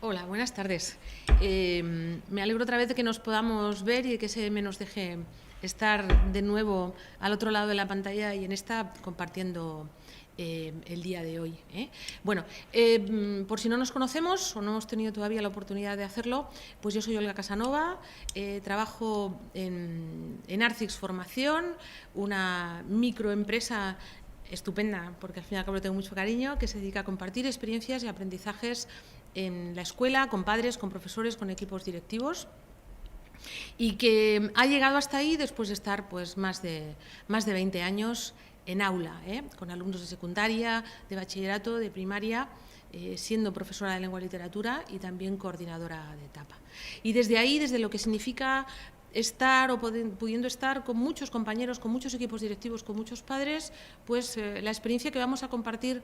Hola, buenas tardes. Me alegro otra vez de que nos podamos ver y de que SM nos deje estar de nuevo al otro lado de la pantalla y en esta compartiendo el día de hoy. Bueno, por si no nos conocemos o no hemos tenido todavía la oportunidad de hacerlo, pues yo soy Olga Casanova, trabajo en Arcix Formación, una microempresa estupenda, porque al fin y al cabo le tengo mucho cariño, que se dedica a compartir experiencias y aprendizajes en la escuela, con padres, con profesores, con equipos directivos, y que ha llegado hasta ahí después de estar pues, más de 20 años en aula, con alumnos de secundaria, de bachillerato, de primaria, siendo profesora de lengua y literatura y también coordinadora de etapa. Y desde ahí, desde lo que significa estar o pudiendo estar con muchos compañeros, con muchos equipos directivos, con muchos padres, pues la experiencia que vamos a compartir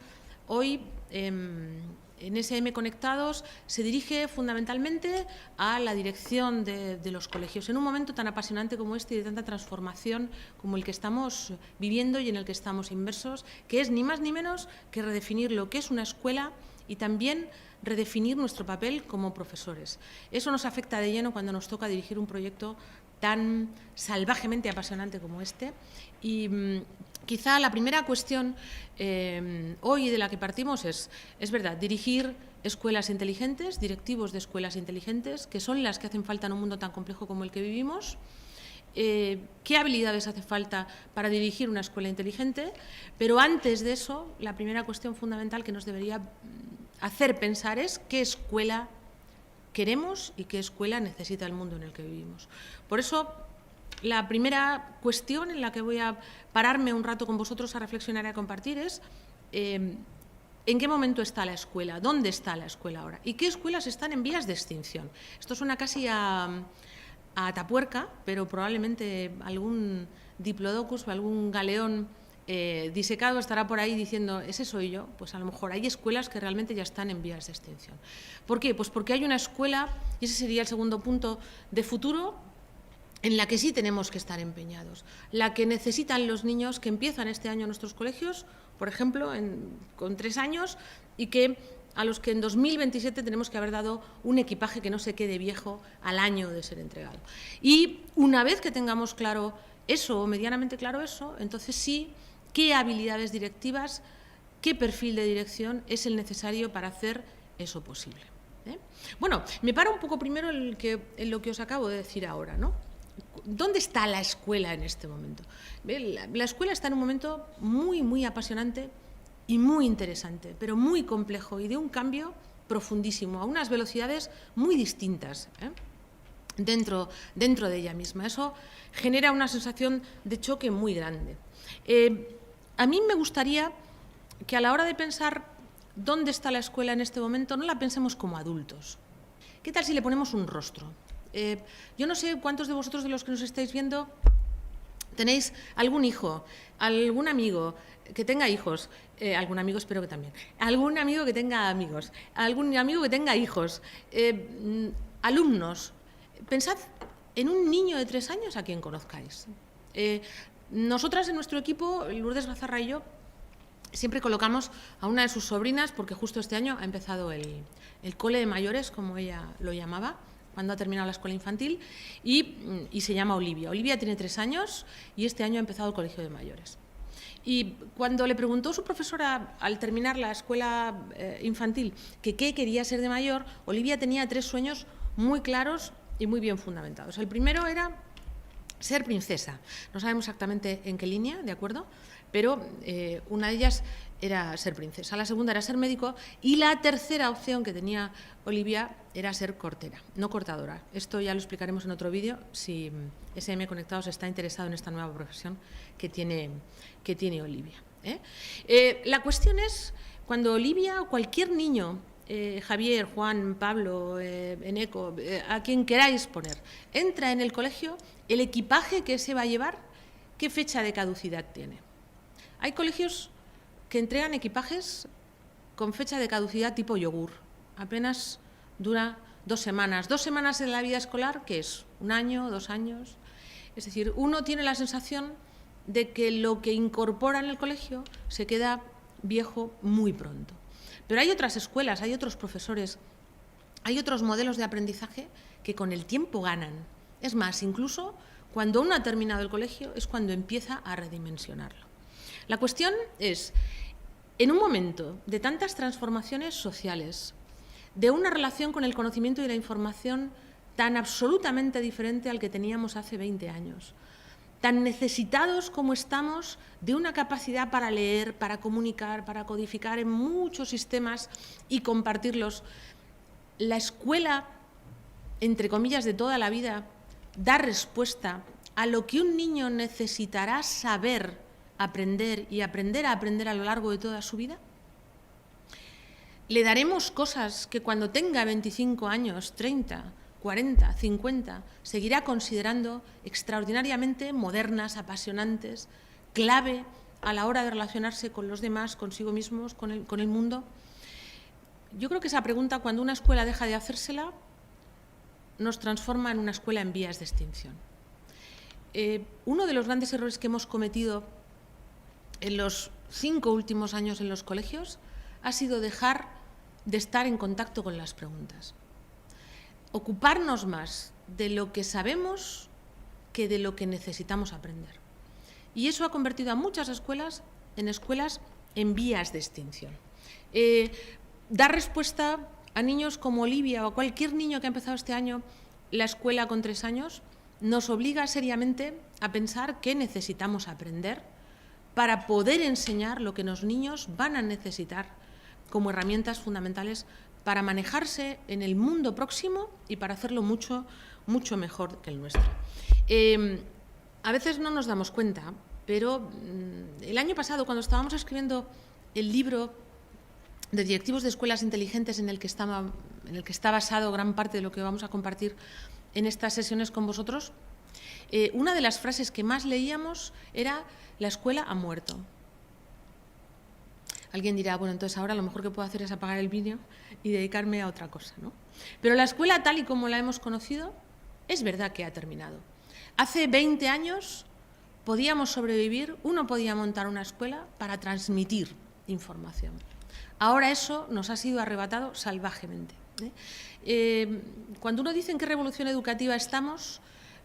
hoy en SM Conectados se dirige fundamentalmente a la dirección de los colegios, en un momento tan apasionante como este y de tanta transformación como el que estamos viviendo y en el que estamos inmersos, que es ni más ni menos que redefinir lo que es una escuela y también redefinir nuestro papel como profesores. Eso nos afecta de lleno cuando nos toca dirigir un proyecto tan salvajemente apasionante como este. Y quizá la primera cuestión hoy de la que partimos es verdad, dirigir escuelas inteligentes, directivos de escuelas inteligentes, que son las que hacen falta en un mundo tan complejo como el que vivimos. ¿Qué habilidades hace falta para dirigir una escuela inteligente? Pero antes de eso, la primera cuestión fundamental que nos debería hacer pensar es qué escuela queremos y qué escuela necesita el mundo en el que vivimos. Por eso, la primera cuestión en la que voy a pararme un rato con vosotros a reflexionar y a compartir es ¿en qué momento está la escuela? ¿Dónde está la escuela ahora? ¿Y qué escuelas están en vías de extinción? Esto suena casi a Atapuerca, pero probablemente algún diplodocus o algún galeón disecado estará por ahí diciendo, ese soy yo. Pues a lo mejor hay escuelas que realmente ya están en vías de extinción. ¿Por qué? Pues porque hay una escuela, y ese sería el segundo punto, de futuro en la que sí tenemos que estar empeñados, la que necesitan los niños que empiezan este año en nuestros colegios, por ejemplo, con 3 años, y que a los que en 2027 tenemos que haber dado un equipaje que no se quede viejo al año de ser entregado. Y una vez que tengamos claro eso, o medianamente claro eso, entonces sí, ¿qué habilidades directivas, qué perfil de dirección es el necesario para hacer eso posible? Bueno, me paro un poco primero en lo que os acabo de decir ahora, ¿no? ¿Dónde está la escuela en este momento? La escuela está en un momento muy, muy apasionante y muy interesante, pero muy complejo y de un cambio profundísimo, a unas velocidades muy distintas dentro de ella misma. Eso genera una sensación de choque muy grande. A mí me gustaría que a la hora de pensar dónde está la escuela en este momento, no la pensemos como adultos. ¿Qué tal si le ponemos un rostro? Yo no sé cuántos de vosotros, de los que nos estáis viendo, tenéis algún hijo, algún amigo que tenga hijos, algún amigo espero que también, algún amigo que tenga amigos, algún amigo que tenga hijos, alumnos. Pensad en un niño de 3 años a quien conozcáis. Nosotras en nuestro equipo, Lourdes Bazarra y yo, siempre colocamos a una de sus sobrinas, porque justo este año ha empezado el cole de mayores, como ella lo llamaba, cuando ha terminado la escuela infantil, y se llama Olivia. Olivia tiene 3 años y este año ha empezado el colegio de mayores. Y cuando le preguntó su profesora al terminar la escuela infantil que qué quería ser de mayor, Olivia tenía 3 sueños muy claros y muy bien fundamentados. El primero era ser princesa. No sabemos exactamente en qué línea, ¿de acuerdo? Pero una de ellas era ser princesa, la segunda era ser médico y la tercera opción que tenía Olivia era ser cortera, no cortadora. Esto ya lo explicaremos en otro vídeo si SM Conectados está interesado en esta nueva profesión que tiene Olivia. La cuestión es, cuando Olivia o cualquier niño, Javier, Juan, Pablo, Eneco, a quien queráis poner, entra en el colegio, el equipaje que se va a llevar, ¿qué fecha de caducidad tiene? Hay colegios que entregan equipajes con fecha de caducidad tipo yogur. Apenas dura 2 semanas. 2 semanas en la vida escolar, ¿qué es? ¿1 año, 2 años? Es decir, uno tiene la sensación de que lo que incorpora en el colegio se queda viejo muy pronto. Pero hay otras escuelas, hay otros profesores hay otros modelos de aprendizaje que con el tiempo ganan. Es más, incluso cuando uno ha terminado el colegio es cuando empieza a redimensionarlo. La cuestión es, en un momento de tantas transformaciones sociales, de una relación con el conocimiento y la información tan absolutamente diferente al que teníamos hace 20 años, tan necesitados como estamos de una capacidad para leer, para comunicar, para codificar en muchos sistemas y compartirlos, la escuela, entre comillas, de toda la vida, da respuesta a lo que un niño necesitará saber, aprender y aprender a aprender a lo largo de toda su vida. ¿Le daremos cosas que cuando tenga 25 años, 30, 40, 50, seguirá considerando extraordinariamente modernas, apasionantes, clave a la hora de relacionarse con los demás, consigo mismos, con el mundo? Yo creo que esa pregunta, cuando una escuela deja de hacérsela, nos transforma en una escuela en vías de extinción. Uno de los grandes errores que hemos cometido en los 5 últimos años en los colegios ha sido dejar de estar en contacto con las preguntas. Ocuparnos más de lo que sabemos que de lo que necesitamos aprender. Y eso ha convertido a muchas escuelas en vías de extinción. Dar respuesta a niños como Olivia o a cualquier niño que ha empezado este año la escuela con 3 años nos obliga seriamente a pensar qué necesitamos aprender para poder enseñar lo que los niños van a necesitar como herramientas fundamentales para manejarse en el mundo próximo y para hacerlo mucho, mucho mejor que el nuestro. A veces no nos damos cuenta, pero el año pasado, cuando estábamos escribiendo el libro de directivos de escuelas inteligentes en el que está basado gran parte de lo que vamos a compartir en estas sesiones con vosotros, una de las frases que más leíamos era: la escuela ha muerto. Alguien dirá, bueno, entonces ahora lo mejor que puedo hacer es apagar el vídeo y dedicarme a otra cosa, ¿no? Pero la escuela, tal y como la hemos conocido, es verdad que ha terminado. Hace 20 años podíamos sobrevivir, uno podía montar una escuela para transmitir información. Ahora eso nos ha sido arrebatado salvajemente. Cuando uno dice en qué revolución educativa estamos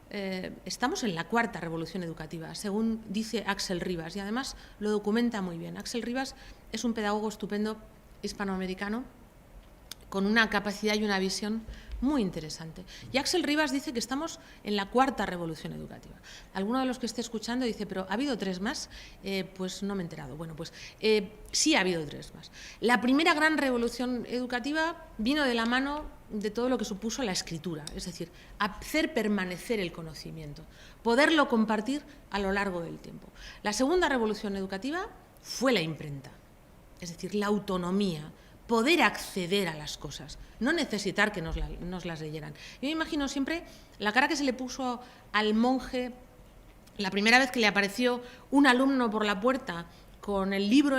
en la 4ª revolución educativa, según dice Axel Rivas, y además lo documenta muy bien. Axel Rivas es un pedagogo estupendo hispanoamericano con una capacidad y una visión muy interesante. Y Axel Rivas dice que estamos en la 4ª revolución educativa. Alguno de los que esté escuchando dice, pero ¿ha habido 3 más? Pues no me he enterado. Bueno, pues sí ha habido 3 más. La primera gran revolución educativa vino de la mano de todo lo que supuso la escritura, es decir, hacer permanecer el conocimiento, poderlo compartir a lo largo del tiempo. La segunda revolución educativa fue la imprenta, es decir, la autonomía, poder acceder a las cosas, no necesitar que nos las leyeran. Yo me imagino siempre la cara que se le puso al monje la primera vez que le apareció un alumno por la puerta con el libro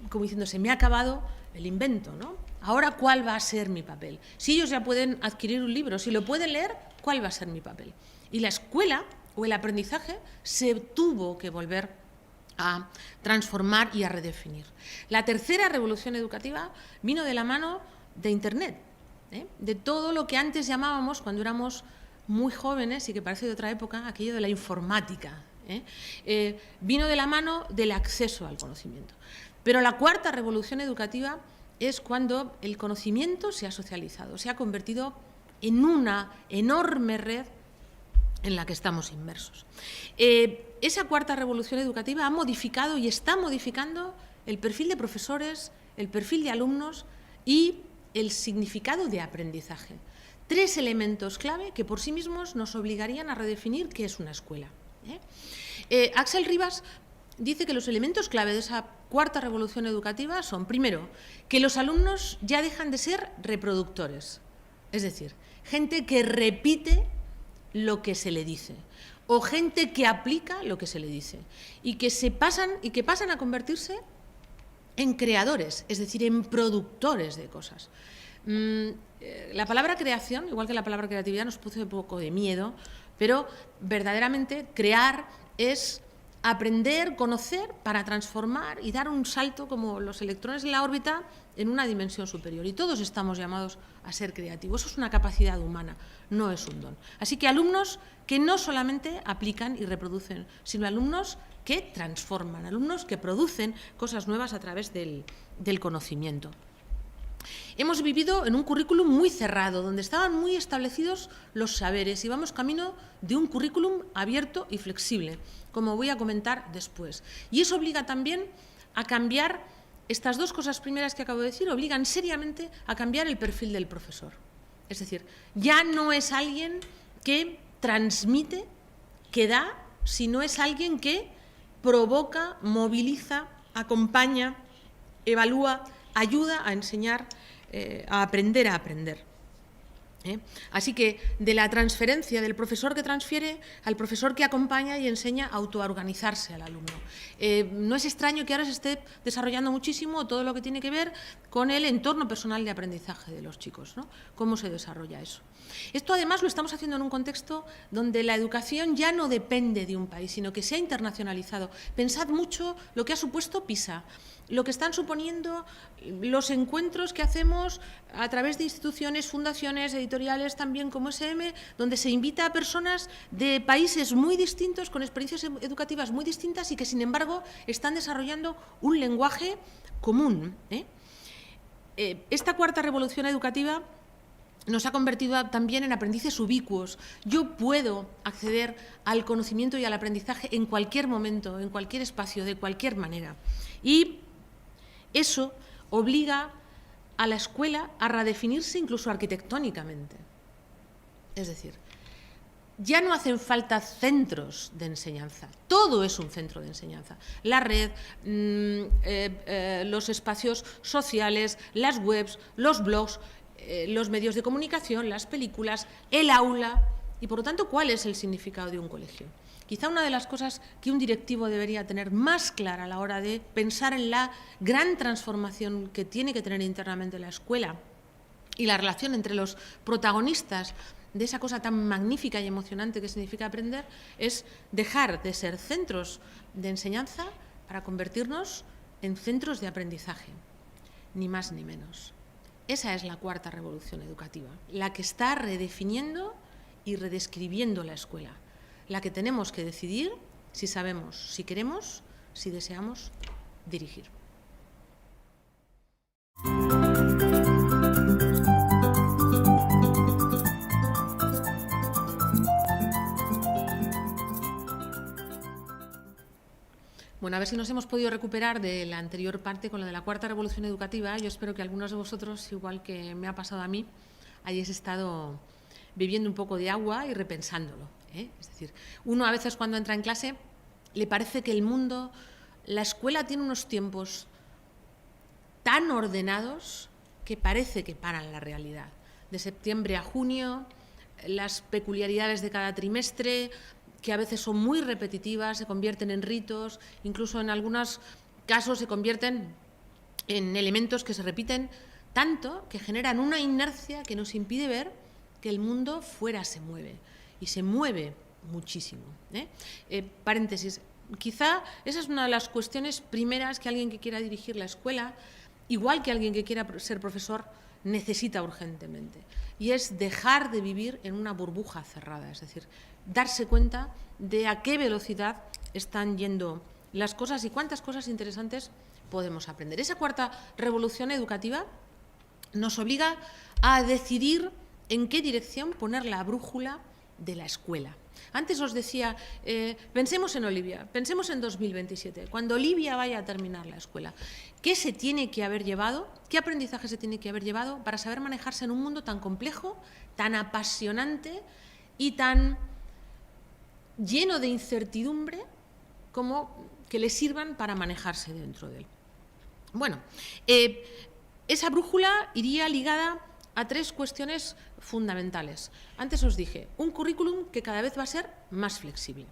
como diciendo, se me ha acabado el invento, ¿no? Ahora, ¿cuál va a ser mi papel? Si ellos ya pueden adquirir un libro, si lo pueden leer, ¿cuál va a ser mi papel? Y la escuela o el aprendizaje se tuvo que volver a transformar y a redefinir. La tercera revolución educativa vino de la mano de Internet, de todo lo que antes llamábamos, cuando éramos muy jóvenes y que parece de otra época, aquello de la informática. Vino de la mano del acceso al conocimiento. Pero la 4ª revolución educativa es cuando el conocimiento se ha socializado, se ha convertido en una enorme red en la que estamos inmersos. Esa 4ª revolución educativa ha modificado y está modificando el perfil de profesores, el perfil de alumnos y el significado de aprendizaje. 3 elementos clave que por sí mismos nos obligarían a redefinir qué es una escuela. Axel Rivas dice que los elementos clave de esa 4ª revolución educativa son, primero, que los alumnos ya dejan de ser reproductores, es decir, gente que repite lo que se le dice, o gente que aplica lo que se le dice, y que pasan a convertirse en creadores, es decir, en productores de cosas. La palabra creación, igual que la palabra creatividad, nos puso un poco de miedo, pero verdaderamente crear es aprender, conocer para transformar y dar un salto como los electrones en la órbita en una dimensión superior. Y todos estamos llamados a ser creativos. Eso es una capacidad humana, no es un don. Así que alumnos que no solamente aplican y reproducen, sino alumnos que transforman, alumnos que producen cosas nuevas a través del conocimiento. Hemos vivido en un currículum muy cerrado, donde estaban muy establecidos los saberes, y vamos camino de un currículum abierto y flexible, como voy a comentar después. Y eso obliga también a cambiar, estas dos cosas primeras que acabo de decir, obligan seriamente a cambiar el perfil del profesor. Es decir, ya no es alguien que transmite, que da, sino es alguien que provoca, moviliza, acompaña, evalúa, ayuda a enseñar, a aprender a aprender. Así que de la transferencia del profesor que transfiere al profesor que acompaña y enseña a autoorganizarse al alumno. No es extraño que ahora se esté desarrollando muchísimo todo lo que tiene que ver con el entorno personal de aprendizaje de los chicos, ¿no? Cómo se desarrolla eso. Esto además lo estamos haciendo en un contexto donde la educación ya no depende de un país, sino que se ha internacionalizado. Pensad mucho lo que ha supuesto PISA, lo que están suponiendo los encuentros que hacemos a través de instituciones, fundaciones, editoriales también como SM, donde se invita a personas de países muy distintos, con experiencias educativas muy distintas y que, sin embargo, están desarrollando un lenguaje común. Esta cuarta revolución educativa nos ha convertido también en aprendices ubicuos. Yo puedo acceder al conocimiento y al aprendizaje en cualquier momento, en cualquier espacio, de cualquier manera. Y eso obliga a la escuela a redefinirse incluso arquitectónicamente. Es decir, ya no hacen falta centros de enseñanza, todo es un centro de enseñanza. La red, los espacios sociales, las webs, los blogs, los medios de comunicación, las películas, el aula. Y por lo tanto, ¿cuál es el significado de un colegio? Quizá una de las cosas que un directivo debería tener más clara a la hora de pensar en la gran transformación que tiene que tener internamente la escuela y la relación entre los protagonistas de esa cosa tan magnífica y emocionante que significa aprender, es dejar de ser centros de enseñanza para convertirnos en centros de aprendizaje, ni más ni menos. Esa es la cuarta revolución educativa, la que está redefiniendo y redescribiendo la escuela, la que tenemos que decidir si sabemos, si queremos, si deseamos dirigir. Bueno, a ver si nos hemos podido recuperar de la anterior parte con la de la cuarta revolución educativa. Yo espero que algunos de vosotros, igual que me ha pasado a mí, hayáis estado bebiendo un poco de agua y repensándolo. Es decir, uno a veces cuando entra en clase le parece que el mundo, la escuela tiene unos tiempos tan ordenados que parece que paran la realidad. De septiembre a junio, las peculiaridades de cada trimestre, que a veces son muy repetitivas, se convierten en ritos, incluso en algunos casos se convierten en elementos que se repiten tanto que generan una inercia que nos impide ver que el mundo fuera se mueve, y se mueve muchísimo. Paréntesis, quizá esa es una de las cuestiones primeras que alguien que quiera dirigir la escuela, igual que alguien que quiera ser profesor, necesita urgentemente, y es dejar de vivir en una burbuja cerrada, es decir, darse cuenta de a qué velocidad están yendo las cosas y cuántas cosas interesantes podemos aprender. Esa cuarta revolución educativa nos obliga a decidir en qué dirección poner la brújula de la escuela. Antes os decía, pensemos en Olivia, pensemos en 2027, cuando Olivia vaya a terminar la escuela. ¿Qué se tiene que haber llevado? ¿Qué aprendizaje se tiene que haber llevado para saber manejarse en un mundo tan complejo, tan apasionante y tan lleno de incertidumbre como que le sirvan para manejarse dentro de él? Bueno, esa brújula iría ligada a tres cuestiones fundamentales. Antes os dije, un currículum que cada vez va a ser más flexible.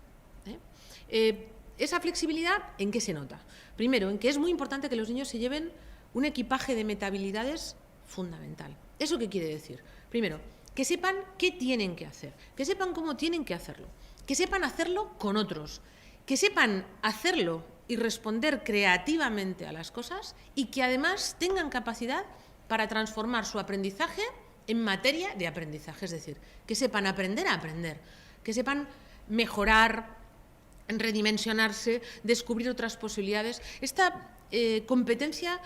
Esa flexibilidad, ¿en qué se nota? Primero, en que es muy importante que los niños se lleven un equipaje de metahabilidades fundamental. ¿Eso qué quiere decir? Primero, que sepan qué tienen que hacer, que sepan cómo tienen que hacerlo, que sepan hacerlo con otros, que sepan hacerlo y responder creativamente a las cosas y que además tengan capacidad para transformar su aprendizaje en materia de aprendizaje, es decir, que sepan aprender a aprender, que sepan mejorar, redimensionarse, descubrir otras posibilidades. Esta competencia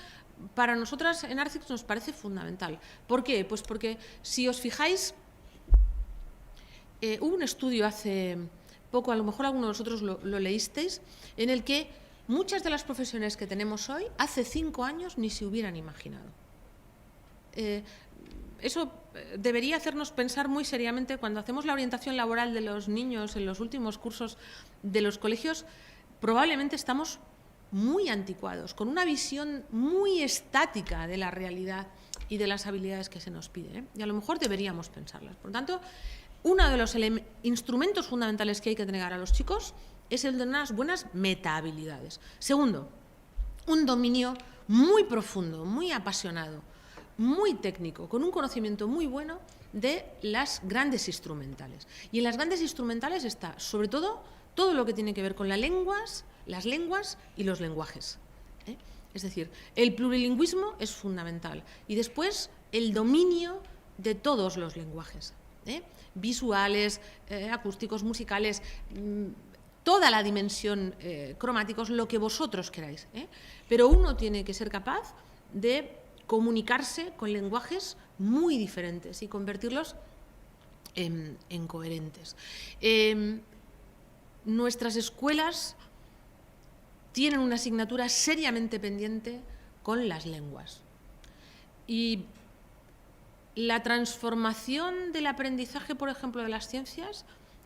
para nosotras en Arcix nos parece fundamental. ¿Por qué? Pues porque, si os fijáis, hubo un estudio hace poco, a lo mejor alguno de vosotros lo leísteis, en el que muchas de las profesiones que tenemos hoy, hace 5 años ni se hubieran imaginado. Eso debería hacernos pensar muy seriamente cuando hacemos la orientación laboral de los niños en los últimos cursos de los colegios. Probablemente estamos muy anticuados, con una visión muy estática de la realidad y de las habilidades que se nos piden, y a lo mejor deberíamos pensarlas. Por lo tanto, uno de los instrumentos fundamentales que hay que entregar a los chicos es el de unas buenas metahabilidades. Segundo, un dominio muy profundo, muy apasionado, muy técnico, con un conocimiento muy bueno de las grandes instrumentales. Y en las grandes instrumentales está, sobre todo lo que tiene que ver con las lenguas y los lenguajes. Es decir, el plurilingüismo es fundamental. Y después, el dominio de todos los lenguajes, visuales, acústicos, musicales, toda la dimensión cromáticos, lo que vosotros queráis. Pero uno tiene que ser capaz de comunicarse con lenguajes muy diferentes y convertirlos en coherentes. Nuestras escuelas tienen una asignatura seriamente pendiente con las lenguas. Y la transformación del aprendizaje, por ejemplo, de las ciencias,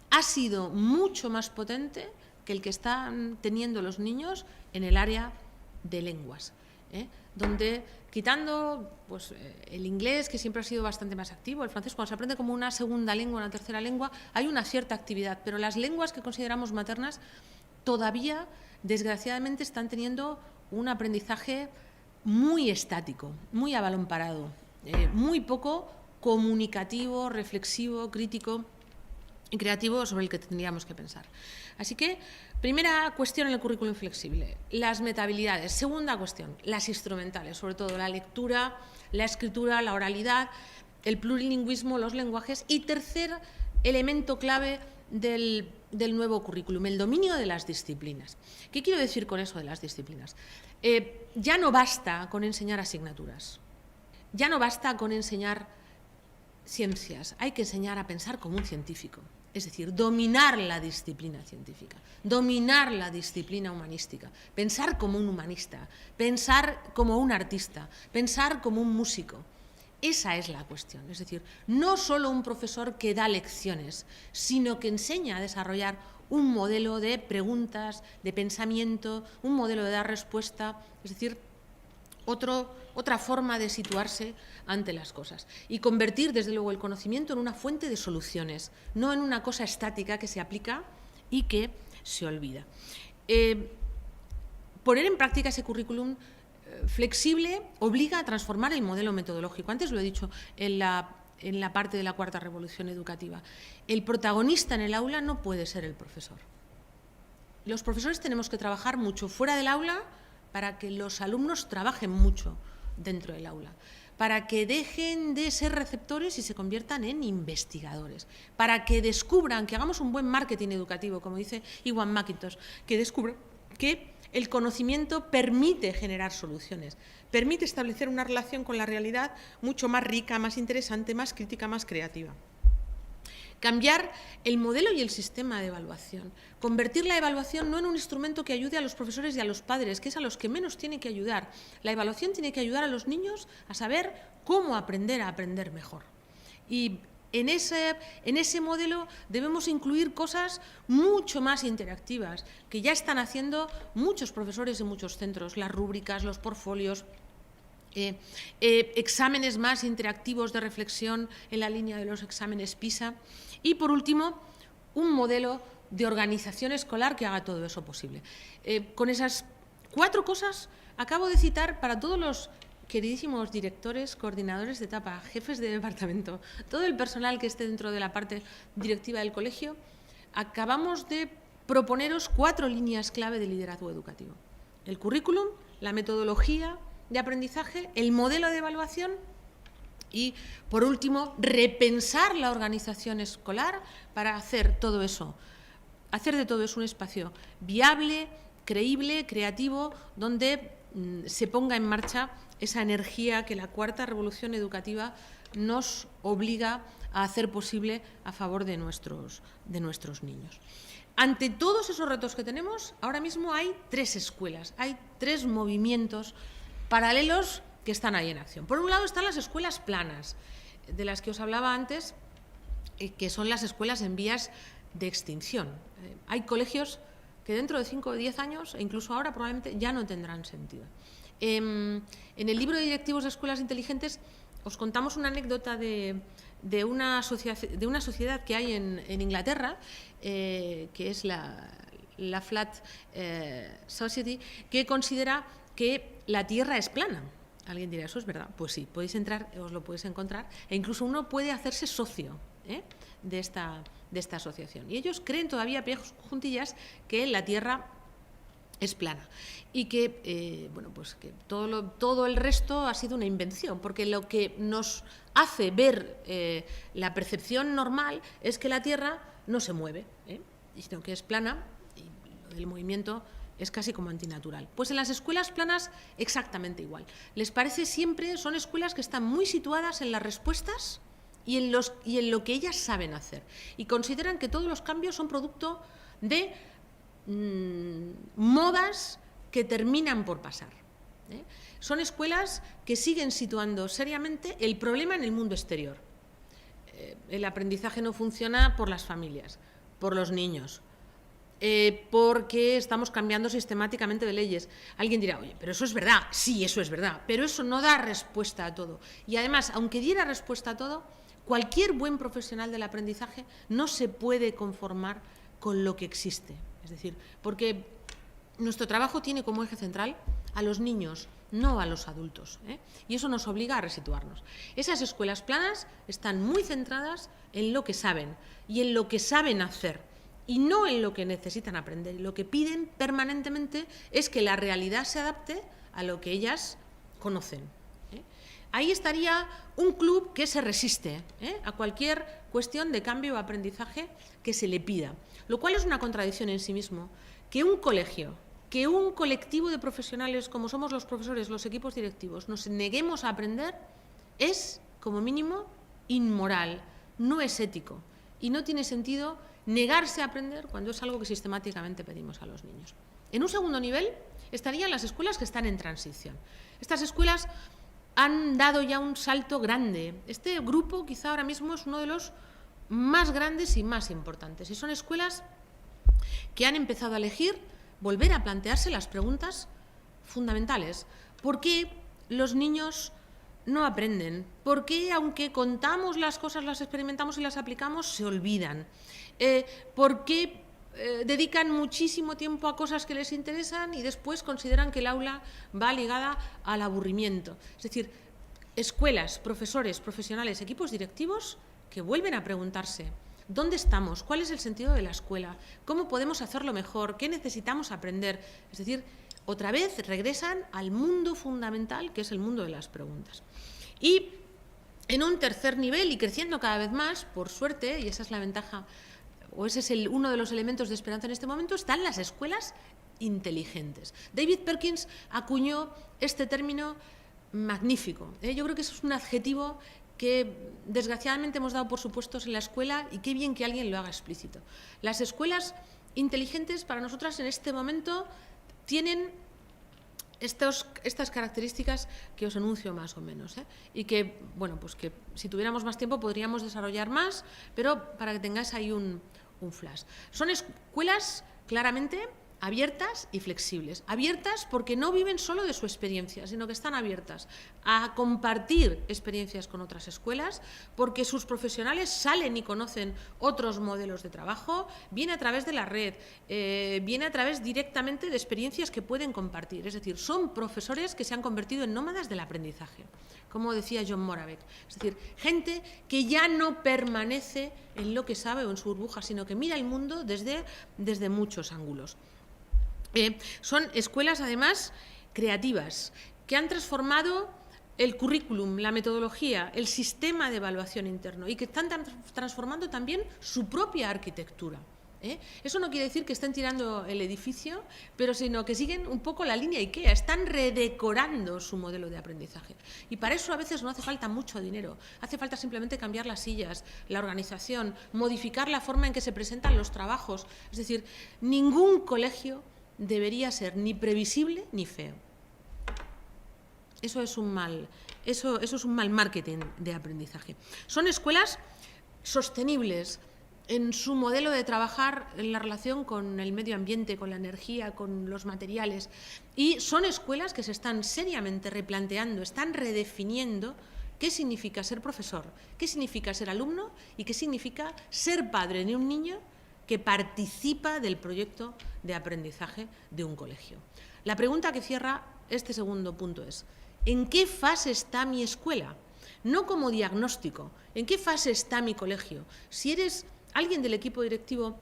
ha sido mucho más potente que el que están teniendo los niños en el área de lenguas, donde, quitando pues, el inglés, que siempre ha sido bastante más activo, el francés, cuando se aprende como una segunda lengua, una tercera lengua, hay una cierta actividad, pero las lenguas que consideramos maternas todavía, desgraciadamente, están teniendo un aprendizaje muy estático, muy a balón parado, muy poco comunicativo, reflexivo, crítico y creativo, sobre el que tendríamos que pensar. Así que, primera cuestión en el currículum flexible, las metahabilidades. Segunda cuestión, las instrumentales, sobre todo la lectura, la escritura, la oralidad, el plurilingüismo, los lenguajes. Y tercer elemento clave del nuevo currículum, el dominio de las disciplinas. ¿Qué quiero decir con eso de las disciplinas? Ya no basta con enseñar asignaturas, ya no basta con enseñar ciencias, hay que enseñar a pensar como un científico, es decir, dominar la disciplina científica, dominar la disciplina humanística, pensar como un humanista, pensar como un artista, pensar como un músico. Esa es la cuestión, es decir, no solo un profesor que da lecciones, sino que enseña a desarrollar un modelo de preguntas, de pensamiento, un modelo de dar respuesta, es decir, otra forma de situarse ante las cosas y convertir, desde luego, el conocimiento en una fuente de soluciones, no en una cosa estática que se aplica y que se olvida. Poner en práctica ese currículum flexible obliga a transformar el modelo metodológico. Antes lo he dicho en la parte de la cuarta revolución educativa. El protagonista en el aula no puede ser el profesor. Los profesores tenemos que trabajar mucho fuera del aula para que los alumnos trabajen mucho dentro del aula, para que dejen de ser receptores y se conviertan en investigadores, para que descubran, que hagamos un buen marketing educativo, como dice Iwan McIntosh, que descubran que el conocimiento permite generar soluciones, permite establecer una relación con la realidad mucho más rica, más interesante, más crítica, más creativa. Cambiar el modelo y el sistema de evaluación, convertir la evaluación no en un instrumento que ayude a los profesores y a los padres, que es a los que menos tiene que ayudar. La evaluación tiene que ayudar a los niños a saber cómo aprender a aprender mejor. Y en ese modelo debemos incluir cosas mucho más interactivas, que ya están haciendo muchos profesores en muchos centros, las rúbricas, los portfolios, exámenes más interactivos de reflexión en la línea de los exámenes PISA y, por último, un modelo de organización escolar que haga todo eso posible. Con esas 4 cosas acabo de citar, para todos los queridísimos directores, coordinadores de etapa, jefes de departamento, todo el personal que esté dentro de la parte directiva del colegio, acabamos de proponeros 4 líneas clave de liderazgo educativo: el currículum, la metodología de aprendizaje, el modelo de evaluación y, por último, repensar la organización escolar para hacer de todo eso un espacio viable, creíble, creativo, donde se ponga en marcha esa energía que la cuarta revolución educativa nos obliga a hacer posible a favor de nuestros niños. Ante todos esos retos que tenemos, ahora mismo hay 3 escuelas, hay 3 movimientos paralelos que están ahí en acción. Por un lado están las escuelas planas, de las que os hablaba antes, que son las escuelas en vías de extinción. Hay colegios que dentro de 5 o 10 años, e incluso ahora probablemente, ya no tendrán sentido. En el libro de directivos de escuelas inteligentes os contamos una anécdota de una sociedad que hay en Inglaterra, que es la Flat Society, que considera que la Tierra es plana. Alguien dirá, ¿eso es verdad? Pues sí, podéis entrar, os lo podéis encontrar, e incluso uno puede hacerse socio de esta asociación. Y ellos creen todavía a pie juntillas que la Tierra es plana y que, pues que todo el resto ha sido una invención, porque lo que nos hace ver la percepción normal es que la Tierra no se mueve, sino que es plana, y el movimiento es casi como antinatural. Pues en las escuelas planas exactamente igual. Les parece siempre, son escuelas que están muy situadas en las respuestas y en lo que ellas saben hacer, y consideran que todos los cambios son producto de modas que terminan por pasar. Son escuelas que siguen situando seriamente el problema en el mundo exterior. El aprendizaje no funciona por las familias, por los niños, porque estamos cambiando sistemáticamente de leyes. Alguien dirá, oye, pero eso es verdad. Sí, eso es verdad, pero eso no da respuesta a todo. Y además, aunque diera respuesta a todo, cualquier buen profesional del aprendizaje no se puede conformar con lo que existe. Es decir, porque nuestro trabajo tiene como eje central a los niños, no a los adultos, y eso nos obliga a resituarnos. Esas escuelas planas están muy centradas en lo que saben y en lo que saben hacer, y no en lo que necesitan aprender. Lo que piden permanentemente es que la realidad se adapte a lo que ellas conocen. Ahí estaría un club que se resiste a cualquier cuestión de cambio o aprendizaje que se le pida, lo cual es una contradicción en sí mismo. Que un colegio, que un colectivo de profesionales como somos los profesores, los equipos directivos, nos neguemos a aprender es, como mínimo, inmoral, no es ético, y no tiene sentido negarse a aprender cuando es algo que sistemáticamente pedimos a los niños. En un segundo nivel estarían las escuelas que están en transición. Estas escuelas han dado ya un salto grande. Este grupo quizá ahora mismo es uno de los más grandes y más importantes. Y son escuelas que han empezado a elegir volver a plantearse las preguntas fundamentales. ¿Por qué los niños no aprenden? ¿Por qué, aunque contamos las cosas, las experimentamos y las aplicamos, se olvidan? ¿Por qué dedican muchísimo tiempo a cosas que les interesan y después consideran que el aula va ligada al aburrimiento? Es decir, escuelas, profesores, profesionales, equipos directivos que vuelven a preguntarse ¿dónde estamos? ¿Cuál es el sentido de la escuela? ¿Cómo podemos hacerlo mejor? ¿Qué necesitamos aprender? Es decir, otra vez regresan al mundo fundamental, que es el mundo de las preguntas. Y en un tercer nivel, y creciendo cada vez más, por suerte, y esa es la ventaja, o ese es uno de los elementos de esperanza en este momento, están las escuelas inteligentes. David Perkins acuñó este término magnífico. Yo creo que eso es un adjetivo que desgraciadamente hemos dado por supuestos en la escuela, y qué bien que alguien lo haga explícito. Las escuelas inteligentes para nosotras en este momento tienen estas características que os anuncio más o menos, y que, bueno, pues que si tuviéramos más tiempo podríamos desarrollar más, pero para que tengáis ahí un flash. Son escuelas claramente abiertas y flexibles. Abiertas porque no viven solo de su experiencia, sino que están abiertas a compartir experiencias con otras escuelas, porque sus profesionales salen y conocen otros modelos de trabajo, viene a través de la red, viene a través directamente de experiencias que pueden compartir. Es decir, son profesores que se han convertido en nómadas del aprendizaje, como decía John Moravec. Es decir, gente que ya no permanece en lo que sabe o en su burbuja, sino que mira el mundo desde muchos ángulos. Son escuelas, además, creativas, que han transformado el currículum, la metodología, el sistema de evaluación interno y que están transformando también su propia arquitectura. Eso no quiere decir que estén tirando el edificio, pero sino que siguen un poco la línea IKEA, están redecorando su modelo de aprendizaje. Y para eso a veces no hace falta mucho dinero, hace falta simplemente cambiar las sillas, la organización, modificar la forma en que se presentan los trabajos. Es decir, ningún colegio debería ser ni previsible ni feo. Eso es un mal marketing de aprendizaje. Son escuelas sostenibles en su modelo de trabajar en la relación con el medio ambiente, con la energía, con los materiales. Y son escuelas que se están seriamente replanteando, están redefiniendo qué significa ser profesor, qué significa ser alumno y qué significa ser padre de un niño que participa del proyecto de aprendizaje de un colegio. La pregunta que cierra este segundo punto es: ¿en qué fase está mi escuela? No como diagnóstico, ¿en qué fase está mi colegio? Si eres alguien del equipo directivo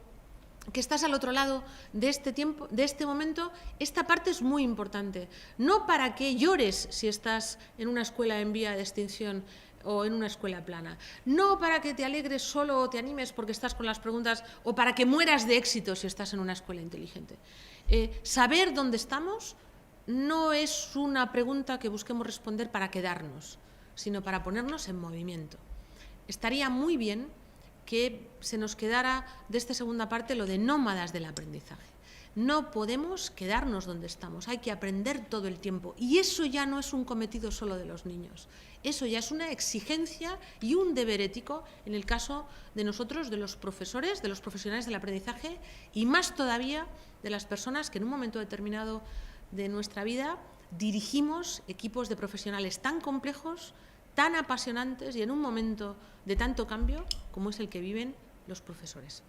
que estás al otro lado de este momento, esta parte es muy importante. No para que llores si estás en una escuela en vía de extinción o en una escuela plana. No para que te alegres solo o te animes porque estás con las preguntas, o para que mueras de éxito si estás en una escuela inteligente. Saber dónde estamos no es una pregunta que busquemos responder para quedarnos, sino para ponernos en movimiento. Estaría muy bien que se nos quedara de esta segunda parte lo de nómadas del aprendizaje. No podemos quedarnos donde estamos, hay que aprender todo el tiempo. Y eso ya no es un cometido solo de los niños, eso ya es una exigencia y un deber ético en el caso de nosotros, de los profesores, de los profesionales del aprendizaje y más todavía de las personas que en un momento determinado de nuestra vida dirigimos equipos de profesionales tan complejos, tan apasionantes y en un momento de tanto cambio como es el que viven los profesores.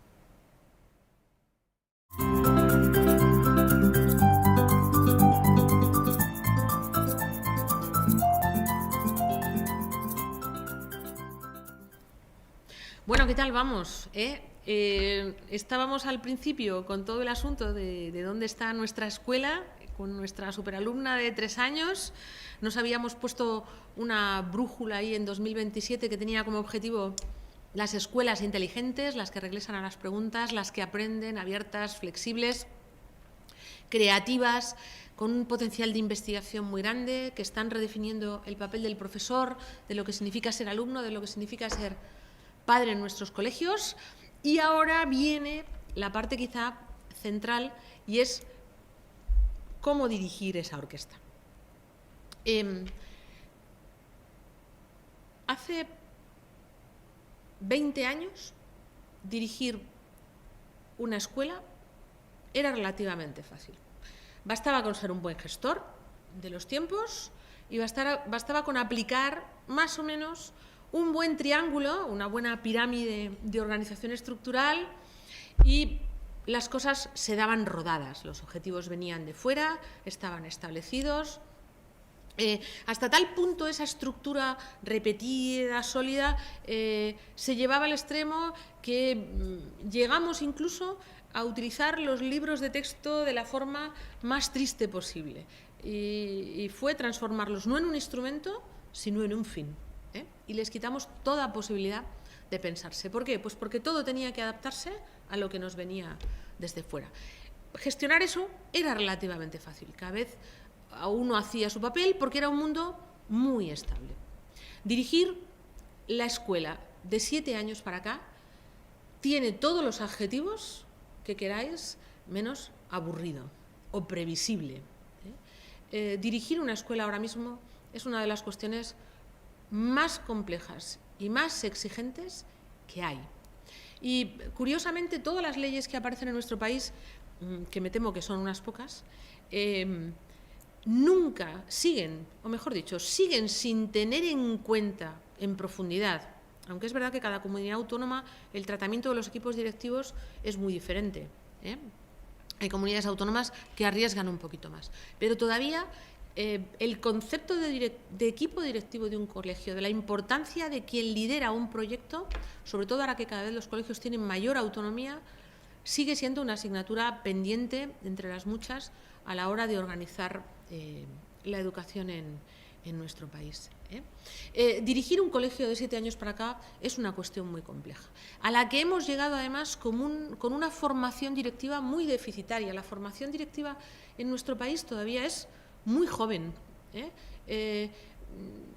Bueno, ¿qué tal vamos? Estábamos al principio con todo el asunto de dónde está nuestra escuela, con nuestra superalumna de 3 años. Nos habíamos puesto una brújula ahí en 2027 que tenía como objetivo las escuelas inteligentes, las que regresan a las preguntas, las que aprenden, abiertas, flexibles, creativas, con un potencial de investigación muy grande, que están redefiniendo el papel del profesor, de lo que significa ser alumno, de lo que significa ser padre en nuestros colegios. Y ahora viene la parte quizá central y es cómo dirigir esa orquesta. Hace 20 años dirigir una escuela era relativamente fácil. Bastaba con ser un buen gestor de los tiempos y bastaba con aplicar más o menos un buen triángulo, una buena pirámide de organización estructural y las cosas se daban rodadas. Los objetivos venían de fuera, estaban establecidos. Hasta tal punto esa estructura repetida, sólida, se llevaba al extremo que llegamos incluso a utilizar los libros de texto de la forma más triste posible. Y fue transformarlos no en un instrumento, sino en un fin. Y les quitamos toda posibilidad de pensarse. ¿Por qué? Pues porque todo tenía que adaptarse a lo que nos venía desde fuera. Gestionar eso era relativamente fácil. Cada vez uno hacía su papel porque era un mundo muy estable. Dirigir la escuela de 7 años para acá tiene todos los adjetivos que queráis, menos aburrido o previsible. Dirigir una escuela ahora mismo es una de las cuestiones más complejas y más exigentes que hay. Y curiosamente todas las leyes que aparecen en nuestro país, que me temo que son unas pocas, nunca siguen, o mejor dicho, siguen sin tener en cuenta en profundidad, aunque es verdad que cada comunidad autónoma el tratamiento de los equipos directivos es muy diferente. Hay comunidades autónomas que arriesgan un poquito más, pero todavía el concepto de equipo directivo de un colegio, de la importancia de quien lidera un proyecto, sobre todo ahora que cada vez los colegios tienen mayor autonomía, sigue siendo una asignatura pendiente, entre las muchas, a la hora de organizar la educación en nuestro país. Dirigir un colegio de 7 años para acá es una cuestión muy compleja, a la que hemos llegado además con una formación directiva muy deficitaria. La formación directiva en nuestro país todavía es muy joven.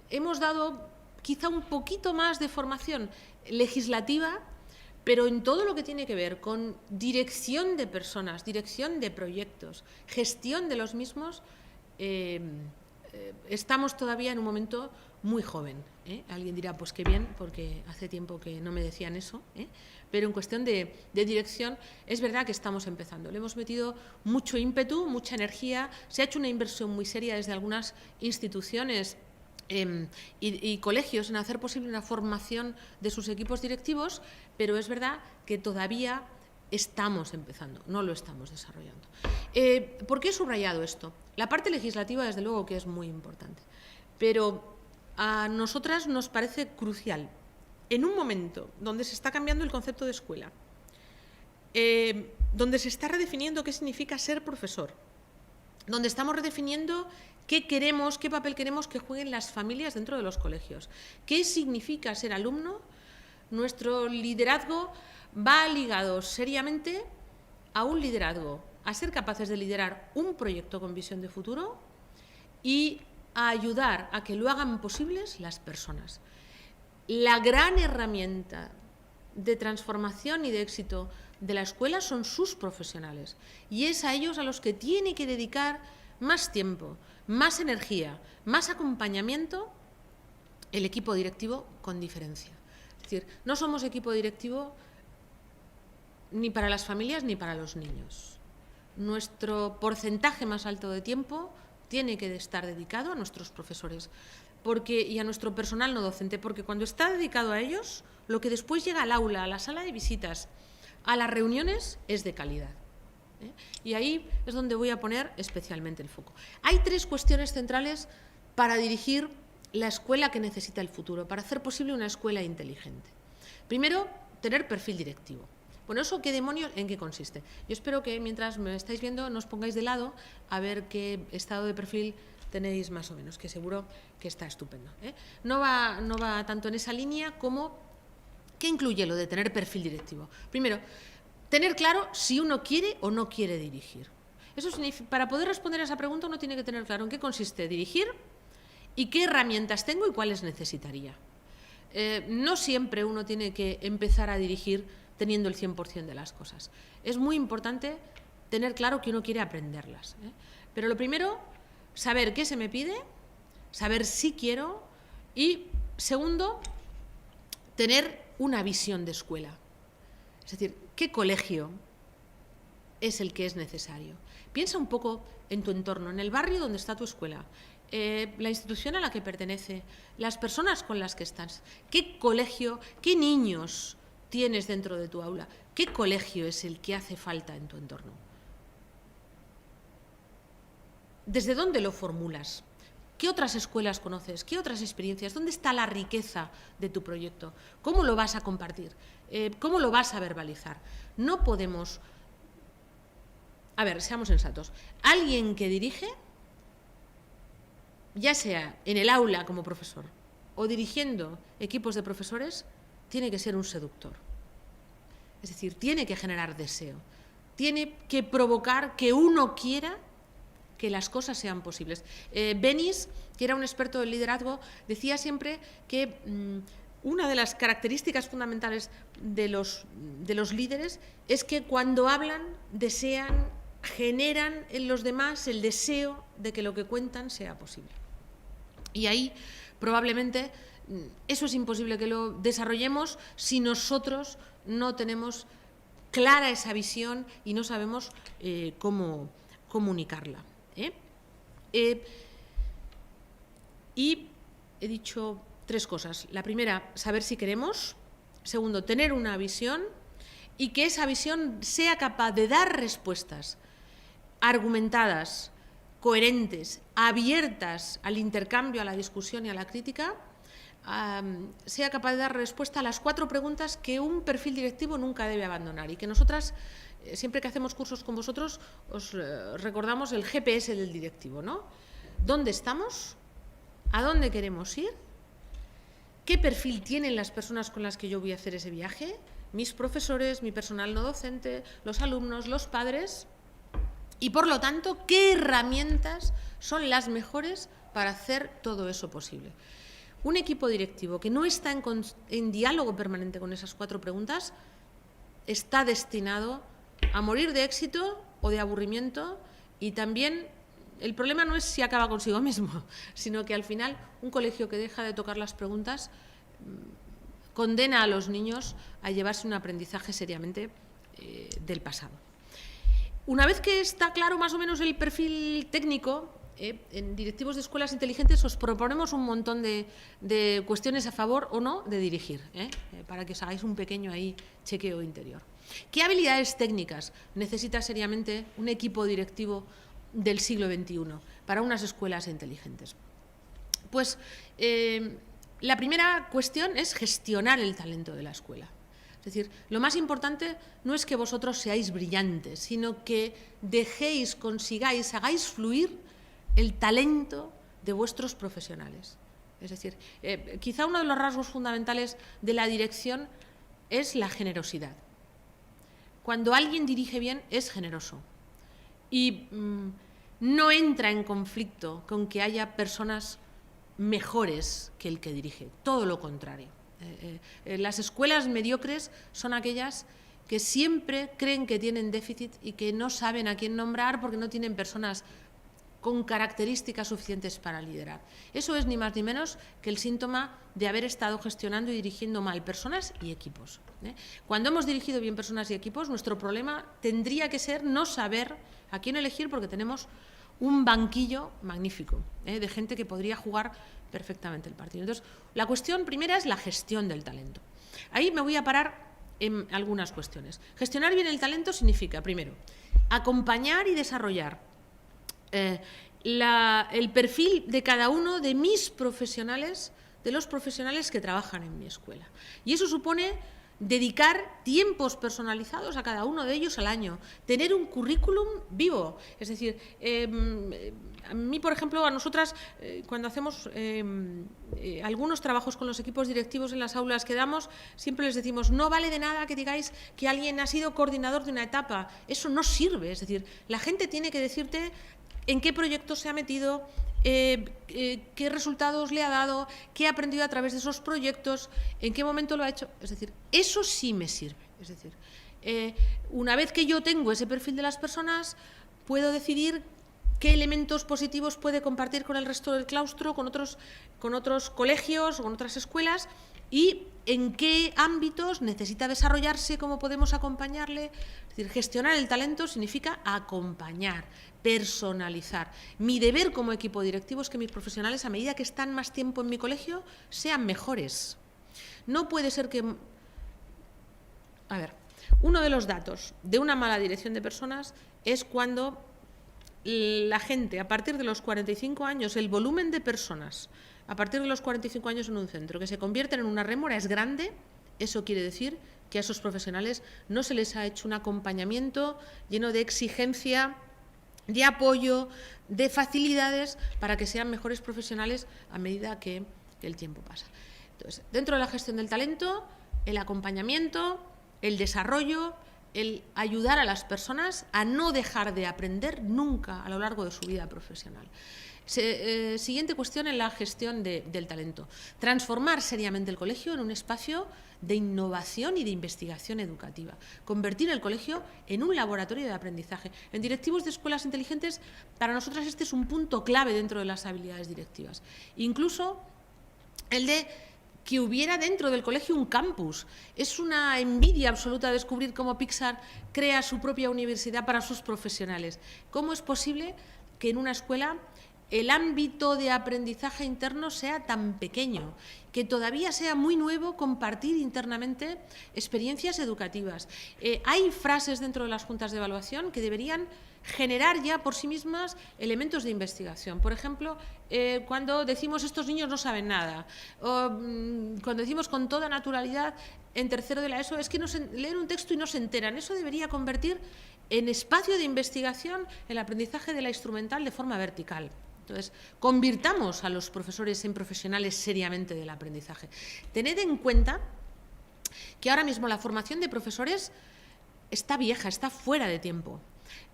Hemos dado quizá un poquito más de formación legislativa, pero en todo lo que tiene que ver con dirección de personas, dirección de proyectos, gestión de los mismos, estamos todavía en un momento muy joven. Alguien dirá, pues qué bien, porque hace tiempo que no me decían eso, pero en cuestión de dirección es verdad que estamos empezando. Le hemos metido mucho ímpetu, mucha energía, se ha hecho una inversión muy seria desde algunas instituciones y colegios en hacer posible una formación de sus equipos directivos, pero es verdad que todavía estamos empezando, no lo estamos desarrollando. ¿Por qué he subrayado esto? La parte legislativa, desde luego, que es muy importante, pero a nosotras nos parece crucial, en un momento donde se está cambiando el concepto de escuela, donde se está redefiniendo qué significa ser profesor, donde estamos redefiniendo qué queremos, qué papel queremos que jueguen las familias dentro de los colegios, qué significa ser alumno. Nuestro liderazgo va ligado seriamente a un liderazgo, a ser capaces de liderar un proyecto con visión de futuro y a ayudar a que lo hagan posibles las personas. La gran herramienta de transformación y de éxito de la escuela son sus profesionales, y es a ellos a los que tiene que dedicar más tiempo, más energía, más acompañamiento el equipo directivo con diferencia. Es decir, no somos equipo directivo ni para las familias ni para los niños. Nuestro porcentaje más alto de tiempo tiene que estar dedicado a nuestros profesores y a nuestro personal no docente, porque cuando está dedicado a ellos, lo que después llega al aula, a la sala de visitas, a las reuniones, es de calidad. Y ahí es donde voy a poner especialmente el foco. Hay 3 cuestiones centrales para dirigir la escuela que necesita el futuro, para hacer posible una escuela inteligente. Primero, tener perfil directivo. Bueno, ¿eso qué demonios? ¿En qué consiste? Yo espero que mientras me estáis viendo no os pongáis de lado a ver qué estado de perfil tenéis más o menos, que seguro que está estupendo. No va tanto en esa línea como ¿qué incluye lo de tener perfil directivo? Primero, tener claro si uno quiere o no quiere dirigir. Eso significa, para poder responder a esa pregunta uno tiene que tener claro en qué consiste dirigir y qué herramientas tengo y cuáles necesitaría. No siempre uno tiene que empezar a dirigir teniendo el 100% de las cosas. Es muy importante tener claro que uno quiere aprenderlas. Pero lo primero, saber qué se me pide, saber si quiero y, segundo, tener una visión de escuela. Es decir, ¿qué colegio es el que es necesario? Piensa un poco en tu entorno, en el barrio donde está tu escuela, la institución a la que pertenece, las personas con las que estás. ¿Qué colegio, qué niños tienes dentro de tu aula? ¿Qué colegio es el que hace falta en tu entorno? ¿Desde dónde lo formulas? ¿Qué otras escuelas conoces? ¿Qué otras experiencias? ¿Dónde está la riqueza de tu proyecto? ¿Cómo lo vas a compartir? ¿Cómo lo vas a verbalizar? No podemos... A ver, seamos sensatos. Alguien que dirige, ya sea en el aula como profesor o dirigiendo equipos de profesores, tiene que ser un seductor. Es decir, tiene que generar deseo. Tiene que provocar que uno quiera que las cosas sean posibles. Benis, que era un experto del liderazgo, decía siempre que una de las características fundamentales de los líderes es que cuando hablan, desean, generan en los demás el deseo de que lo que cuentan sea posible. Y ahí probablemente eso es imposible que lo desarrollemos si nosotros no tenemos clara esa visión y no sabemos cómo comunicarla. Y he dicho 3 cosas. La primera, saber si queremos. Segundo, tener una visión y que esa visión sea capaz de dar respuestas argumentadas, coherentes, abiertas al intercambio, a la discusión y a la crítica, sea capaz de dar respuesta a las 4 preguntas que un perfil directivo nunca debe abandonar y que nosotras, siempre que hacemos cursos con vosotros, os recordamos el GPS del directivo, ¿no? ¿Dónde estamos? ¿A dónde queremos ir? ¿Qué perfil tienen las personas con las que yo voy a hacer ese viaje? Mis profesores, mi personal no docente, los alumnos, los padres. Y, por lo tanto, ¿qué herramientas son las mejores para hacer todo eso posible? Un equipo directivo que no está en diálogo permanente con esas 4 preguntas está destinado a morir de éxito o de aburrimiento, y también el problema no es si acaba consigo mismo, sino que al final un colegio que deja de tocar las preguntas condena a los niños a llevarse un aprendizaje seriamente del pasado. Una vez que está claro más o menos el perfil técnico, en directivos de escuelas inteligentes os proponemos un montón de cuestiones a favor o no de dirigir, para que os hagáis un pequeño chequeo interior. ¿Qué habilidades técnicas necesita seriamente un equipo directivo del siglo XXI para unas escuelas inteligentes? Pues la primera cuestión es gestionar el talento de la escuela. Es decir, lo más importante no es que vosotros seáis brillantes, sino que consigáis, hagáis fluir el talento de vuestros profesionales. Es decir, quizá uno de los rasgos fundamentales de la dirección es la generosidad. Cuando alguien dirige bien, es generoso y no entra en conflicto con que haya personas mejores que el que dirige, todo lo contrario. Las escuelas mediocres son aquellas que siempre creen que tienen déficit y que no saben a quién nombrar porque no tienen personas con características suficientes para liderar. Eso es ni más ni menos que el síntoma de haber estado gestionando y dirigiendo mal personas y equipos. Cuando hemos dirigido bien personas y equipos, nuestro problema tendría que ser no saber a quién elegir, porque tenemos un banquillo magnífico de gente que podría jugar perfectamente el partido. Entonces, la cuestión primera es la gestión del talento. Ahí me voy a parar en algunas cuestiones. Gestionar bien el talento significa, primero, acompañar y desarrollar el perfil de cada uno de mis profesionales, de los profesionales que trabajan en mi escuela. Y eso supone dedicar tiempos personalizados a cada uno de ellos al año, tener un currículum vivo. Es decir, a mí, por ejemplo, a nosotras, cuando hacemos algunos trabajos con los equipos directivos en las aulas que damos, siempre les decimos, no vale de nada que digáis que alguien ha sido coordinador de una etapa, eso no sirve. Es decir, la gente tiene que decirte en qué proyecto se ha metido, qué resultados le ha dado, qué ha aprendido a través de esos proyectos, en qué momento lo ha hecho. Es decir, eso sí me sirve. Es decir, una vez que yo tengo ese perfil de las personas, puedo decidir qué elementos positivos puede compartir con el resto del claustro, con otros colegios o con otras escuelas, y en qué ámbitos necesita desarrollarse, cómo podemos acompañarle. Es decir, gestionar el talento significa acompañar, personalizar. Mi deber como equipo directivo es que mis profesionales, a medida que están más tiempo en mi colegio, sean mejores. No puede ser que... A ver, uno de los datos de una mala dirección de personas es cuando la gente, a partir de los 45 años, el volumen de personas a partir de los 45 años en un centro que se convierten en una rémora es grande. Eso quiere decir que a esos profesionales no se les ha hecho un acompañamiento lleno de exigencia, de apoyo, de facilidades para que sean mejores profesionales a medida que el tiempo pasa. Entonces, dentro de la gestión del talento, el acompañamiento, el desarrollo, el ayudar a las personas a no dejar de aprender nunca a lo largo de su vida profesional. Siguiente cuestión en la gestión del talento. Transformar seriamente el colegio en un espacio de innovación y de investigación educativa. Convertir el colegio en un laboratorio de aprendizaje. En directivos de escuelas inteligentes, para nosotras este es un punto clave dentro de las habilidades directivas. Incluso el de que hubiera dentro del colegio un campus. Es una envidia absoluta descubrir cómo Pixar crea su propia universidad para sus profesionales. ¿Cómo es posible que en una escuela el ámbito de aprendizaje interno sea tan pequeño, que todavía sea muy nuevo compartir internamente experiencias educativas. Hay frases dentro de las juntas de evaluación que deberían generar ya por sí mismas elementos de investigación. Por ejemplo, cuando decimos estos niños no saben nada, o cuando decimos con toda naturalidad en tercero de la ESO es que leen un texto y no se enteran. Eso debería convertir en espacio de investigación el aprendizaje de la instrumental de forma vertical. Entonces, convirtamos a los profesores en profesionales seriamente del aprendizaje. Tened en cuenta que ahora mismo la formación de profesores está vieja, está fuera de tiempo.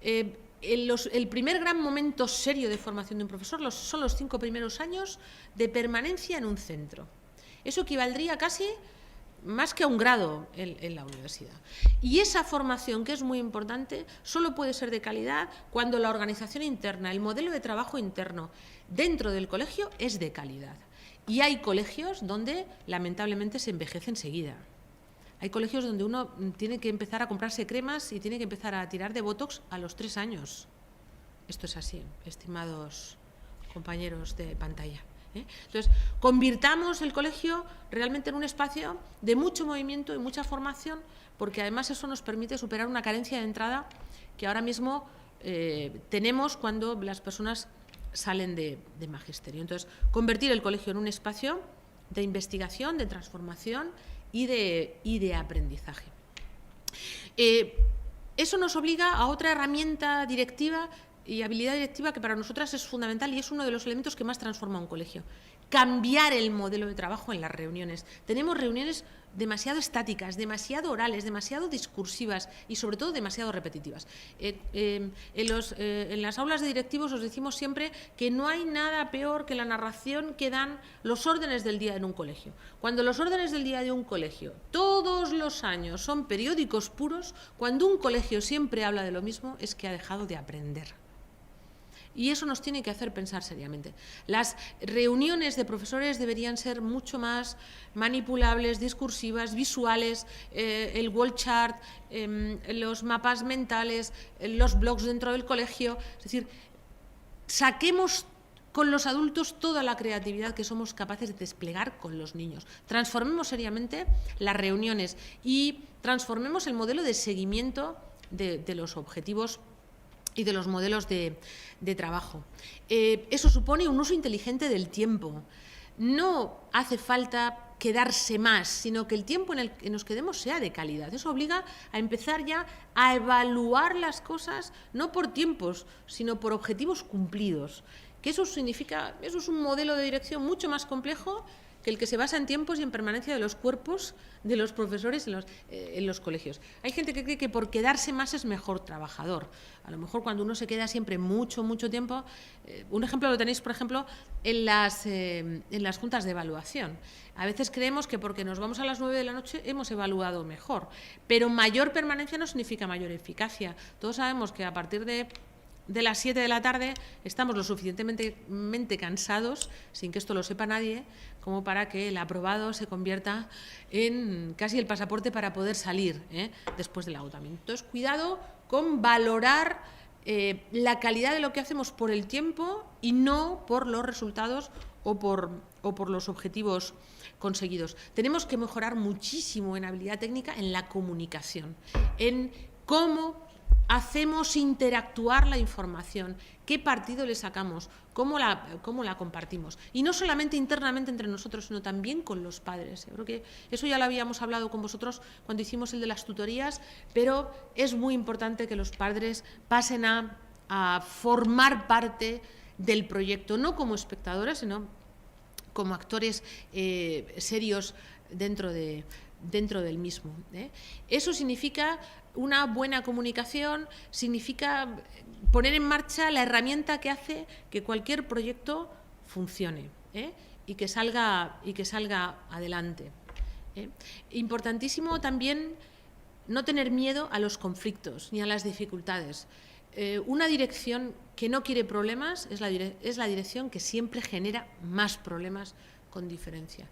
El primer gran momento serio de formación de un profesor son los 5 primeros años de permanencia en un centro. Eso equivaldría casi más que a un grado en la universidad. Y esa formación, que es muy importante, solo puede ser de calidad cuando la organización interna, el modelo de trabajo interno dentro del colegio es de calidad. Y hay colegios donde, lamentablemente, se envejece enseguida. Hay colegios donde uno tiene que empezar a comprarse cremas y tiene que empezar a tirar de botox a los 3 años. Esto es así, estimados compañeros de pantalla. Entonces, convirtamos el colegio realmente en un espacio de mucho movimiento y mucha formación, porque además eso nos permite superar una carencia de entrada que ahora mismo tenemos cuando las personas salen de magisterio. Entonces, convertir el colegio en un espacio de investigación, de transformación y de aprendizaje. Eso nos obliga a otra herramienta directiva y habilidad directiva que para nosotras es fundamental y es uno de los elementos que más transforma un colegio. Cambiar el modelo de trabajo en las reuniones. Tenemos reuniones demasiado estáticas, demasiado orales, demasiado discursivas y sobre todo demasiado repetitivas. En las aulas de directivos os decimos siempre que no hay nada peor que la narración que dan los órdenes del día en un colegio. Cuando los órdenes del día de un colegio todos los años son periódicos puros, cuando un colegio siempre habla de lo mismo es que ha dejado de aprender. Y eso nos tiene que hacer pensar seriamente. Las reuniones de profesores deberían ser mucho más manipulables, discursivas, visuales, el wall chart, los mapas mentales, los blogs dentro del colegio. Es decir, saquemos con los adultos toda la creatividad que somos capaces de desplegar con los niños. Transformemos seriamente las reuniones y transformemos el modelo de seguimiento de los objetivos y de los modelos de trabajo. Eso supone un uso inteligente del tiempo. No hace falta quedarse más, sino que el tiempo en el que nos quedemos sea de calidad. Eso obliga a empezar ya a evaluar las cosas, no por tiempos, sino por objetivos cumplidos. Que eso significa, eso es un modelo de dirección mucho más complejo que el que se basa en tiempos y en permanencia de los cuerpos de los profesores en los colegios. Hay gente que cree que por quedarse más es mejor trabajador. A lo mejor cuando uno se queda siempre mucho tiempo, un ejemplo lo tenéis, por ejemplo, en las juntas de evaluación. A veces creemos que porque nos vamos a las 9 de la noche hemos evaluado mejor, pero mayor permanencia no significa mayor eficacia. Todos sabemos que a partir de las 7 de la tarde estamos lo suficientemente cansados, sin que esto lo sepa nadie, como para que el aprobado se convierta en casi el pasaporte para poder salir después del agotamiento. Entonces, cuidado con valorar la calidad de lo que hacemos por el tiempo y no por los resultados o por los objetivos conseguidos. Tenemos que mejorar muchísimo en habilidad técnica en la comunicación, en cómo hacemos interactuar la información, qué partido le sacamos, cómo la compartimos. Y no solamente internamente entre nosotros, sino también con los padres. Yo creo que eso ya lo habíamos hablado con vosotros cuando hicimos el de las tutorías, pero es muy importante que los padres pasen a formar parte del proyecto, no como espectadores, sino como actores serios dentro del mismo. Eso significa una buena comunicación, significa poner en marcha la herramienta que hace que cualquier proyecto funcione y que salga adelante. Importantísimo también no tener miedo a los conflictos ni a las dificultades. Una dirección que no quiere problemas es la dirección que siempre genera más problemas con diferencia.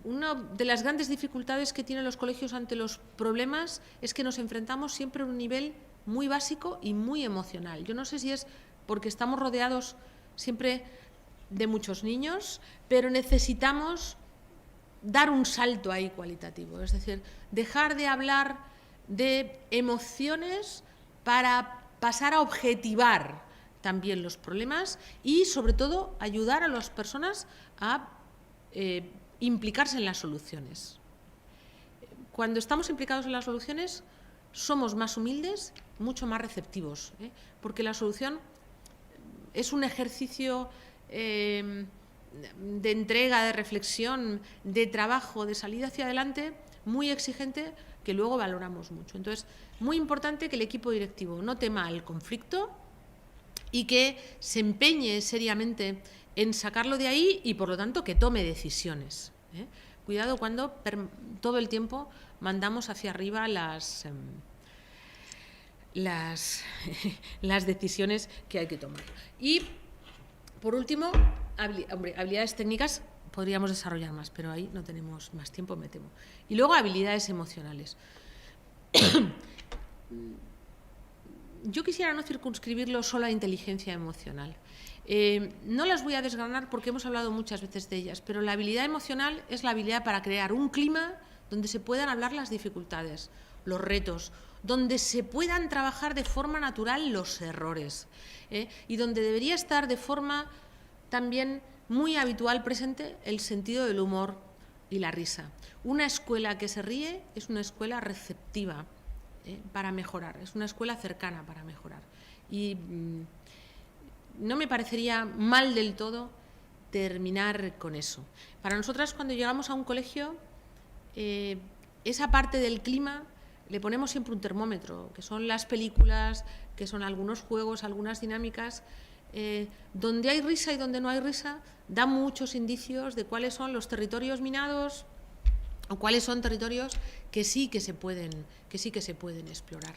Una de las grandes dificultades que tienen los colegios ante los problemas es que nos enfrentamos siempre a un nivel muy básico y muy emocional. Yo no sé si es porque estamos rodeados siempre de muchos niños, pero necesitamos dar un salto ahí cualitativo, es decir, dejar de hablar de emociones para pasar a objetivar también los problemas y, sobre todo, ayudar a las personas a implicarse en las soluciones. Cuando estamos implicados en las soluciones, somos más humildes, mucho más receptivos, porque la solución es un ejercicio de entrega, de reflexión, de trabajo, de salida hacia adelante, muy exigente, que luego valoramos mucho. Entonces, muy importante que el equipo directivo no tema el conflicto y que se empeñe seriamente en sacarlo de ahí y, por lo tanto, que tome decisiones. Cuidado cuando todo el tiempo mandamos hacia arriba las decisiones que hay que tomar. Y, por último, habilidades técnicas podríamos desarrollar más, pero ahí no tenemos más tiempo, me temo. Y luego habilidades emocionales. Yo quisiera no circunscribirlo solo a inteligencia emocional. No las voy a desgranar porque hemos hablado muchas veces de ellas, pero la habilidad emocional es la habilidad para crear un clima donde se puedan hablar las dificultades, los retos, donde se puedan trabajar de forma natural los errores, y donde debería estar de forma también muy habitual presente el sentido del humor y la risa. Una escuela que se ríe es una escuela receptiva para mejorar, es una escuela cercana para mejorar. Y no me parecería mal del todo terminar con eso. Para nosotras, cuando llegamos a un colegio, esa parte del clima le ponemos siempre un termómetro, que son las películas, que son algunos juegos, algunas dinámicas. Donde hay risa y donde no hay risa, da muchos indicios de cuáles son los territorios minados o cuáles son territorios que sí que se pueden explorar.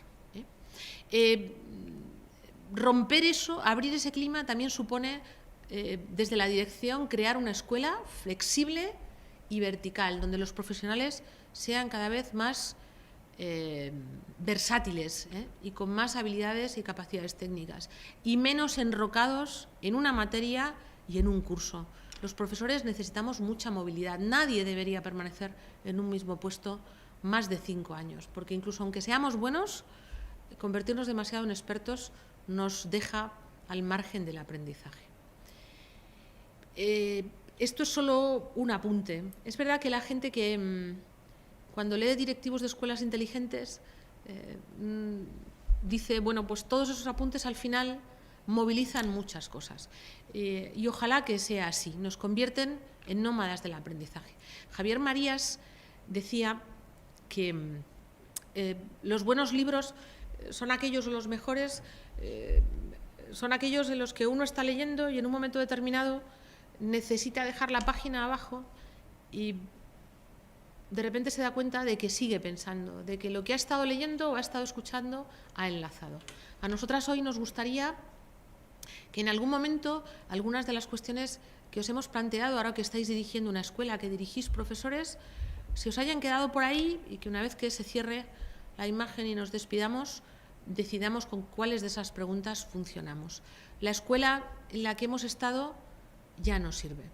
Romper eso, abrir ese clima, también supone, desde la dirección, crear una escuela flexible y vertical, donde los profesionales sean cada vez más versátiles y con más habilidades y capacidades técnicas y menos enrocados en una materia y en un curso. Los profesores necesitamos mucha movilidad. Nadie debería permanecer en un mismo puesto más de 5 años, porque incluso aunque seamos buenos, convertirnos demasiado en expertos nos deja al margen del aprendizaje. Esto es solo un apunte. Es verdad que la gente que cuando lee directivos de escuelas inteligentes dice, bueno, pues todos esos apuntes al final movilizan muchas cosas. Y ojalá que sea así, nos convierten en nómadas del aprendizaje. Javier Marías decía que los buenos libros son aquellos, los mejores, son aquellos en los que uno está leyendo y en un momento determinado necesita dejar la página abajo y de repente se da cuenta de que sigue pensando, de que lo que ha estado leyendo o ha estado escuchando ha enlazado. A nosotras hoy nos gustaría que en algún momento algunas de las cuestiones que os hemos planteado, ahora que estáis dirigiendo una escuela, que dirigís profesores, se os hayan quedado por ahí y que una vez que se cierre la imagen y nos despidamos, decidamos con cuáles de esas preguntas funcionamos. La escuela en la que hemos estado ya no sirve.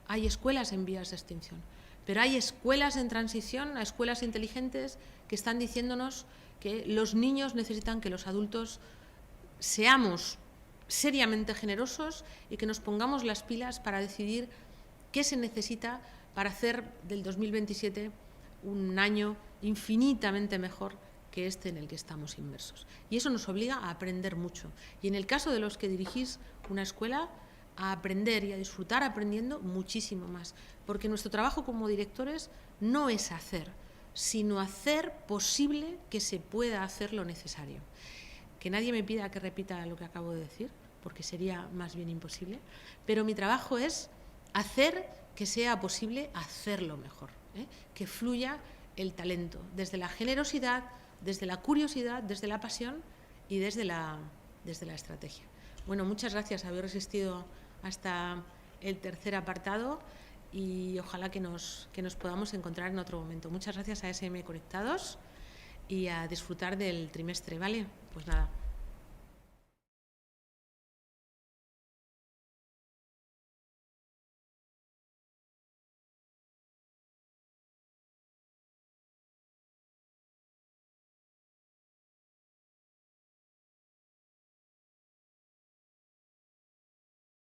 Hay escuelas en vías de extinción. Pero hay escuelas en transición, a escuelas inteligentes que están diciéndonos que los niños necesitan que los adultos seamos seriamente generosos y que nos pongamos las pilas para decidir qué se necesita para hacer del 2027 un año infinitamente mejor que este en el que estamos inmersos. Y eso nos obliga a aprender mucho. Y en el caso de los que dirigís una escuela, a aprender y a disfrutar aprendiendo muchísimo más, porque nuestro trabajo como directores no es hacer, sino hacer posible que se pueda hacer lo necesario. Que nadie me pida que repita lo que acabo de decir, porque sería más bien imposible, pero mi trabajo es hacer que sea posible hacerlo mejor, que fluya el talento, desde la generosidad, desde la curiosidad, desde la pasión y desde la estrategia. Bueno, muchas gracias por haber resistido hasta el tercer apartado y ojalá que nos podamos encontrar en otro momento. Muchas gracias a SM Conectados y a disfrutar del trimestre, ¿vale? Pues nada.